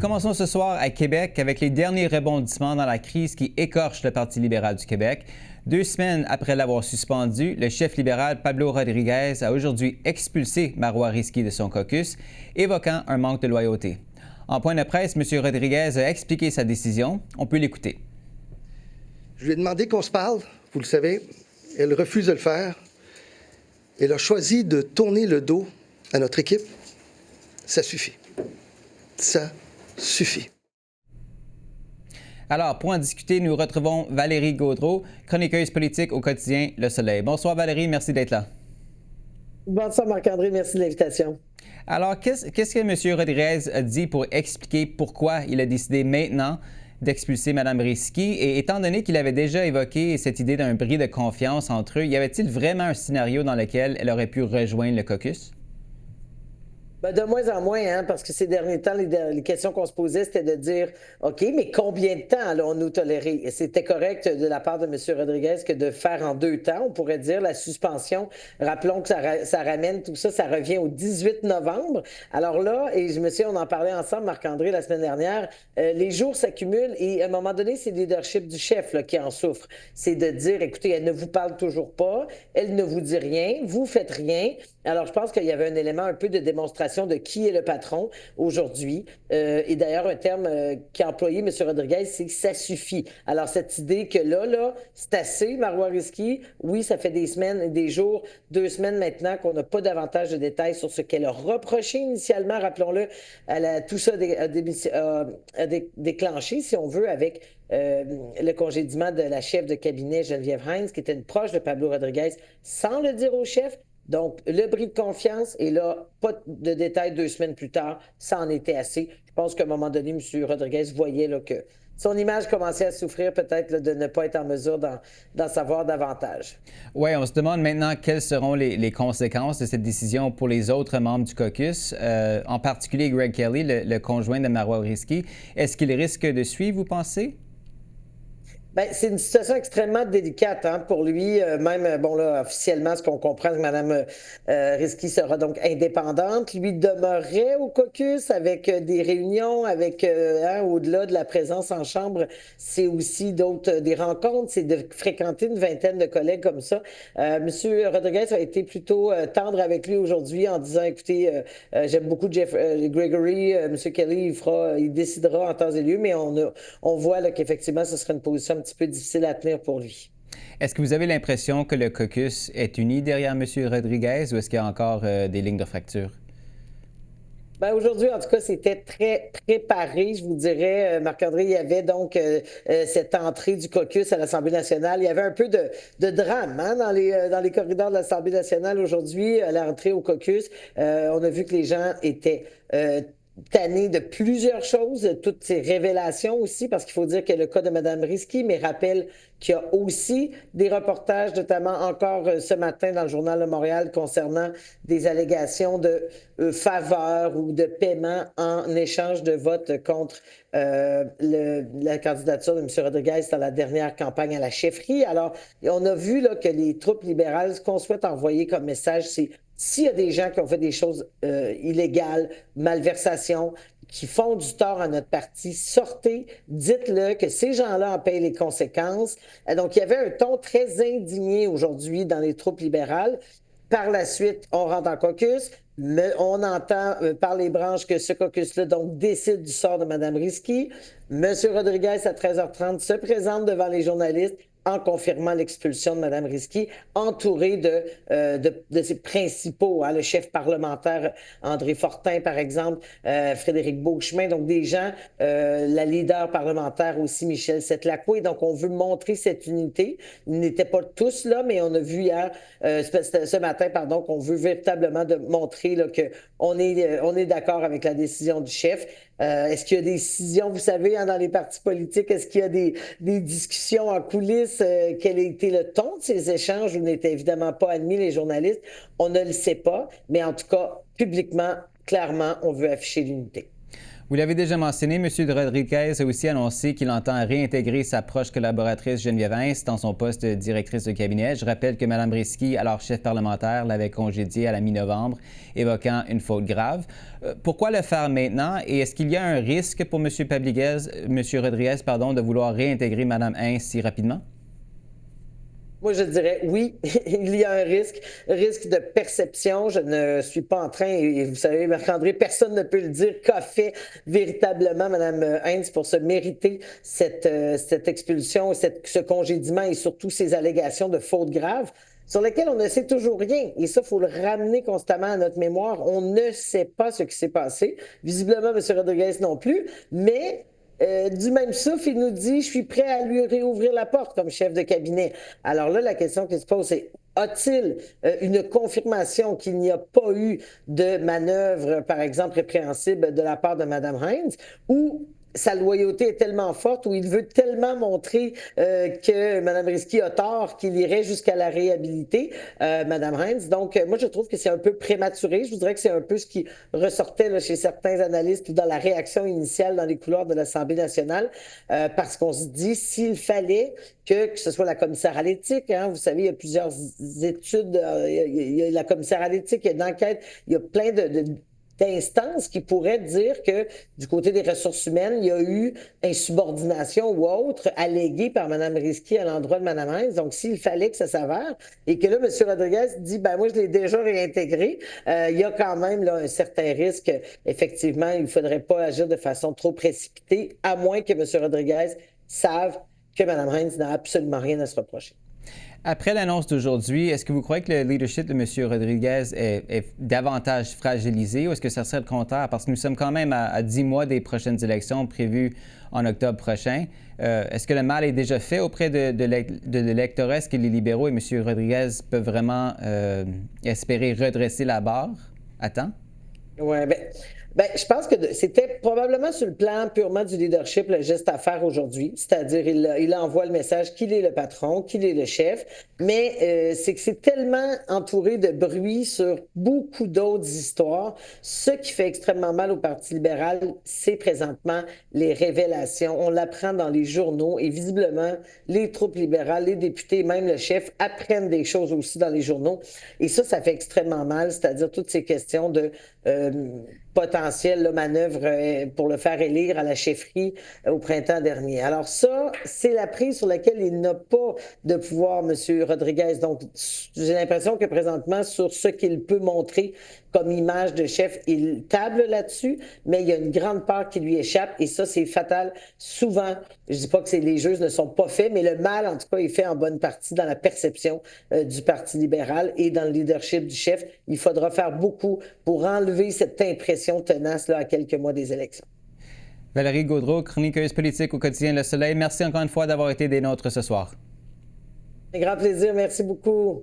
Nous commençons ce soir à Québec avec les derniers rebondissements dans la crise qui écorche le Parti libéral du Québec. 2 semaines après l'avoir suspendu, le chef libéral Pablo Rodriguez a aujourd'hui expulsé Marois Risky de son caucus, évoquant un manque de loyauté. En point de presse, M. Rodriguez a expliqué sa décision. On peut l'écouter. Je lui ai demandé qu'on se parle, vous le savez. Elle refuse de le faire. Elle a choisi de tourner le dos à notre équipe. Ça suffit. Ça suffit. Alors, pour en discuter, nous retrouvons Valérie Gaudreault, chroniqueuse politique au quotidien Le Soleil. Bonsoir Valérie, merci d'être là. Bonsoir Marc-André, merci de l'invitation. Alors, qu'est-ce que M. Rodriguez a dit pour expliquer pourquoi il a décidé maintenant d'expulser Mme Risky? Et étant donné qu'il avait déjà évoqué cette idée d'un bris de confiance entre eux, y avait-il vraiment un scénario dans lequel elle aurait pu rejoindre le caucus? Ben de moins en moins, hein, parce que ces derniers temps, les questions qu'on se posait, c'était de dire, OK, mais combien de temps allons-nous tolérer? Et c'était correct de la part de M. Rodriguez que de faire en 2 temps, on pourrait dire, la suspension. Rappelons que ça ramène tout ça, ça revient au 18 novembre. Alors là, et je me souviens, on en parlait ensemble, Marc-André, la semaine dernière, les jours s'accumulent et à un moment donné, c'est le leadership du chef là, qui en souffre. C'est de dire, écoutez, elle ne vous parle toujours pas, elle ne vous dit rien, vous faites rien. Alors, je pense qu'il y avait un élément un peu de démonstration de qui est le patron aujourd'hui. Et d'ailleurs, un terme qu'a employé M. Rodriguez, c'est que ça suffit. Alors, cette idée que là, c'est assez, Marois Risky. Oui, ça fait des semaines, des jours, 2 semaines maintenant qu'on n'a pas davantage de détails sur ce qu'elle a reproché initialement, rappelons-le. Tout ça a déclenché, si on veut, avec le congédiement de la chef de cabinet Geneviève Hines, qui était une proche de Pablo Rodriguez, sans le dire au chef. Donc, le bris de confiance, et là, pas de détails 2 semaines plus tard, ça en était assez. Je pense qu'à un moment donné, M. Rodriguez voyait là, que son image commençait à souffrir peut-être là, de ne pas être en mesure d'en savoir davantage. Oui, on se demande maintenant quelles seront les conséquences de cette décision pour les autres membres du caucus, en particulier Greg Kelly, le conjoint de Marois Risky. Est-ce qu'il risque de suivre, vous pensez? Bien, c'est une situation extrêmement délicate hein, pour lui. Même, bon là, officiellement, ce qu'on comprend, c'est que Mme Risky sera donc indépendante. Lui demeurerait au caucus avec des réunions, avec au-delà de la présence en chambre, c'est aussi des rencontres, c'est de fréquenter une vingtaine de collègues comme ça. Monsieur Rodriguez a été plutôt tendre avec lui aujourd'hui en disant, écoutez, j'aime beaucoup Gregory, Monsieur Kelly, il décidera en temps et lieu, mais on voit là, qu'effectivement, ce serait une position un petit peu difficile à tenir pour lui. Est-ce que vous avez l'impression que le caucus est uni derrière M. Rodriguez ou est-ce qu'il y a encore des lignes de fracture? Ben aujourd'hui, en tout cas, c'était très préparé, je vous dirais. Marc-André, il y avait donc cette entrée du caucus à l'Assemblée nationale. Il y avait un peu de drame hein, dans les corridors de l'Assemblée nationale aujourd'hui, à l'entrée au caucus. On a vu que les gens étaient tannés de plusieurs choses, de toutes ces révélations aussi, parce qu'il faut dire qu'il y a le cas de Mme Risky, mais rappelle qu'il y a aussi des reportages, notamment encore ce matin dans le Journal de Montréal, concernant des allégations de faveur ou de paiement en échange de vote contre la candidature de M. Rodriguez dans la dernière campagne à la chefferie. Alors, on a vu là, que les troupes libérales, ce qu'on souhaite envoyer comme message, c'est s'il y a des gens qui ont fait des choses illégales, malversations, qui font du tort à notre parti, sortez, dites-le que ces gens-là en payent les conséquences. Donc, il y avait un ton très indigné aujourd'hui dans les troupes libérales. Par la suite, on rentre en caucus. Mais on entend par les branches que ce caucus-là donc décide du sort de Mme Risky. M. Rodriguez, à 13h30, se présente devant les journalistes en confirmant l'expulsion de Mme Risky, entouré de ses principaux, hein, le chef parlementaire André Fortin, par exemple, Frédéric Beauchemin, donc des gens, la leader parlementaire aussi, Michel Setlacoué. Donc, on veut montrer cette unité. Ils n'étaient pas tous là, mais on a vu hier, ce matin, pardon, qu'on veut véritablement montrer là, qu'on est d'accord avec la décision du chef. Est-ce qu'il y a des décisions, vous savez, hein, dans les partis politiques, est-ce qu'il y a des discussions en coulisses? Quel a été le ton de ces échanges où n'étaient évidemment pas admis les journalistes? On ne le sait pas, mais en tout cas, publiquement, clairement, on veut afficher l'unité. Vous l'avez déjà mentionné, M. Rodriguez a aussi annoncé qu'il entend réintégrer sa proche collaboratrice Geneviève Hintz dans son poste de directrice de cabinet. Je rappelle que Mme Risky, alors chef parlementaire, l'avait congédiée à la mi-novembre, évoquant une faute grave. Pourquoi le faire maintenant? Et est-ce qu'il y a un risque pour M. Rodriguez, de vouloir réintégrer Mme Hintz si rapidement? Moi, je dirais oui, il y a un risque de perception. Je ne suis pas en train, et vous savez, Marc-André, personne ne peut le dire, qu'a fait véritablement Mme Hintz pour se mériter cette expulsion, ce congédiement et surtout ces allégations de faute grave sur lesquelles on ne sait toujours rien. Et ça, il faut le ramener constamment à notre mémoire. On ne sait pas ce qui s'est passé. Visiblement, M. Rodriguez non plus, mais du même souffle, il nous dit « Je suis prêt à lui réouvrir la porte comme chef de cabinet ». Alors là, la question qui se pose, c'est a-t-il une confirmation qu'il n'y a pas eu de manœuvre, par exemple, répréhensible de la part de Mme Hintz, ou sa loyauté est tellement forte, ou il veut tellement montrer que Mme Risky a tort qu'il irait jusqu'à la réhabiliter, Mme Hintz. Donc, moi, je trouve que c'est un peu prématuré. Je voudrais que c'est un peu ce qui ressortait là, chez certains analystes ou dans la réaction initiale dans les couloirs de l'Assemblée nationale, parce qu'on se dit, s'il fallait que ce soit la commissaire à l'éthique, hein, vous savez, il y a plusieurs études, il y a la commissaire à l'éthique, il y a une enquête, il y a plein d'instances qui pourraient dire que du côté des ressources humaines, il y a eu insubordination ou autre alléguée par Mme Risky à l'endroit de Mme Hintz. Donc, s'il fallait que ça s'avère, et que là, M. Rodriguez dit, ben moi, je l'ai déjà réintégré, il y a quand même là, un certain risque. Effectivement, il ne faudrait pas agir de façon trop précipitée, à moins que M. Rodriguez sache que Mme Hintz n'a absolument rien à se reprocher. Après l'annonce d'aujourd'hui, est-ce que vous croyez que le leadership de M. Rodriguez est davantage fragilisé ou est-ce que ça serait le contraire? Parce que nous sommes quand même à 10 mois des prochaines élections prévues en octobre prochain. Est-ce que le mal est déjà fait auprès de l'électorat? Est-ce que les libéraux et M. Rodriguez peuvent vraiment espérer redresser la barre à temps? Oui, je pense que c'était probablement sur le plan purement du leadership le geste à faire aujourd'hui, c'est-à-dire il envoie le message qu'il est le patron, qu'il est le chef, mais c'est que c'est tellement entouré de bruit sur beaucoup d'autres histoires. Ce qui fait extrêmement mal au Parti libéral, c'est présentement les révélations. On l'apprend dans les journaux et visiblement, les troupes libérales, les députés, même le chef, apprennent des choses aussi dans les journaux. Et ça fait extrêmement mal, c'est-à-dire toutes ces questions de potentielle manœuvre pour le faire élire à la chefferie au printemps dernier. Alors ça, c'est la prise sur laquelle il n'a pas de pouvoir, M. Rodriguez. Donc, j'ai l'impression que présentement, sur ce qu'il peut montrer comme image de chef, il table là-dessus, mais il y a une grande part qui lui échappe et ça, c'est fatal. Souvent, je dis pas que les jeux ne sont pas faits, mais le mal, en tout cas, est fait en bonne partie dans la perception du Parti libéral et dans le leadership du chef. Il faudra faire beaucoup pour enlever cette impression tenace là, à quelques mois des élections. Valérie Gaudreault, chroniqueuse politique au quotidien Le Soleil, merci encore une fois d'avoir été des nôtres ce soir. Un grand plaisir, merci beaucoup.